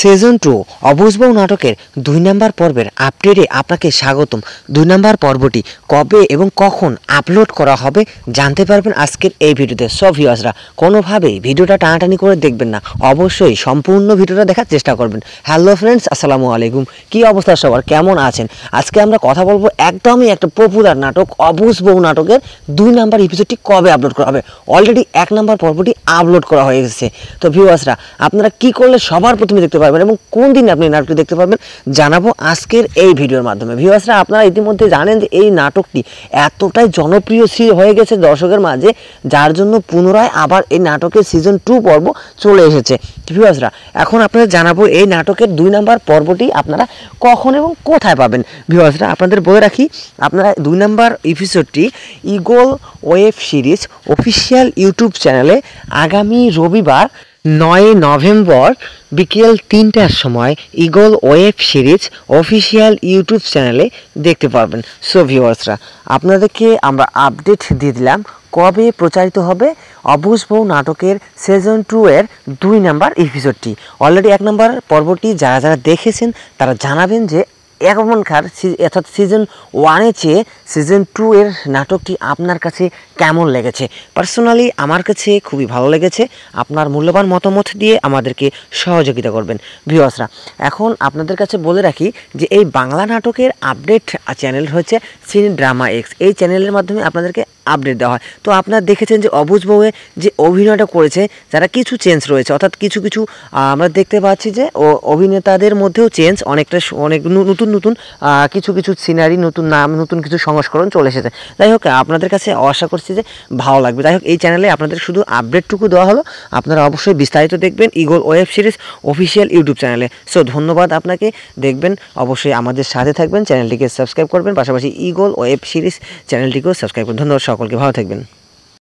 Season 2 অবুঝবউ নাটকের 2 নম্বর পর্বের আপডেটে আপনাকে স্বাগতম। 2 নম্বর পর্বটি কবে এবং কখন আপলোড করা হবে জানতে পারবেন আজকের এই ভিডিওতে। সব ভিউয়ার্সরা কোনোভাবেই ভিডিওটা টানাটানি করে দেখবেন না, অবশ্যই সম্পূর্ণ ভিডিওটা দেখার চেষ্টা করবেন। হ্যালো ফ্রেন্ডস, আসসালামু আলাইকুম। কী অবস্থা সবার, কেমন আছেন? আজকে আমরা কথা বলবো একদমই একটা পপুলার নাটক অবুঝবউ নাটকের 2 নম্বর এপিসোডটি কবে আপলোড করা হবে। অলরেডি 1 নম্বর পর্বটি আপলোড করা হয়ে গেছে। তো ভিউয়ার্সরা আপনারা কী করলে সবার প্রথমে দেখতে পারবেন এবং কোন দিন আপনি নাটকটি দেখতে পারবেন জানাবো আজকের এই ভিডিওর মাধ্যমে। ভিউয়ার্সরা আপনারা ইতিমধ্যে জানেন যে এই নাটকটি এতটাই জনপ্রিয় হয়ে গেছে দর্শকের মাঝে, যার জন্য পুনরায় আবার এই নাটকের সিজন 2 পর্ব চলে এসেছে। ভিউয়ার্সরা এখন আপনাদের জানাবো এই নাটকের 2 নম্বর পর্বটি আপনারা কখন এবং কোথায় পাবেন। ভিউয়ার্সরা আপনাদের বলে রাখি, আপনারা 2 নম্বর এপিসোডটি Eagle web series official YouTube চ্যানেলে আগামী রবিবার 9 নভেম্বর বিকেল 3টার সময় Eagle web series official YouTube চ্যানেলে দেখতে পারবেন। সো ভিউয়ার্সরা আপনাদেরকে আমরা আপডেট দিয়ে দিলাম কবে প্রচারিত হবে অবুঝবউ নাটকের সিজন 2 এর 2 নম্বর এপিসোডটি। অলরেডি 1 নম্বর পর্বটি যারা যারা দেখেছেন তারা জানাবেন যে এখনকার অর্থাৎ সিজন 1-এর চেয়ে সিজন 2 এর নাটকটি আপনার কাছে কেমন লেগেছে। পার্সোনালি আমার কাছে খুবই ভালো লেগেছে। আপনার মূল্যবান মতামত দিয়ে আমাদেরকে সহযোগিতা করবেন। ভিউয়ার্সরা এখন আপনাদের কাছে বলে রাখি যে এই বাংলা নাটকের আপডেট চ্যানেল হচ্ছে সিনে ড্রামা এক্স। এই চ্যানেলের মাধ্যমে আপনাদেরকে আপডেট দেওয়া হয়। তো আপনারা দেখেছেন যে অবুঝবউয়ে যে অভিনয়টা করেছে যারা কিছু চেঞ্জ রয়েছে, অর্থাৎ কিছু কিছু আমরা দেখতে পাচ্ছি যে অভিনেতাদের মধ্যেও চেঞ্জ, অনেক নতুন নতুন কিছু কিছু সিনারি, নতুন নাম, নতুন কিছু সংস্করণ চলে এসেছে। যাই হোক আপনাদের কাছে আশা করছি যে ভালো লাগবে। যাই হোক এই চ্যানেলে আপনাদের শুধু আপডেটটুকু দেওয়া হলো, আপনারা অবশ্যই বিস্তারিত দেখবেন eagle web series official YouTube চ্যানেলে। সো ধন্যবাদ আপনাকে, দেখবেন অবশ্যই আমাদের সাথে থাকবেন, চ্যানেলটিকে সাবস্ক্রাইব করবেন, পাশাপাশি ঈগল ওয়েব সিরিজ চ্যানেলটিকেও সাবস্ক্রাইব করবেন। ধন্যবাদ সকলকে, ভালো থাকবেন।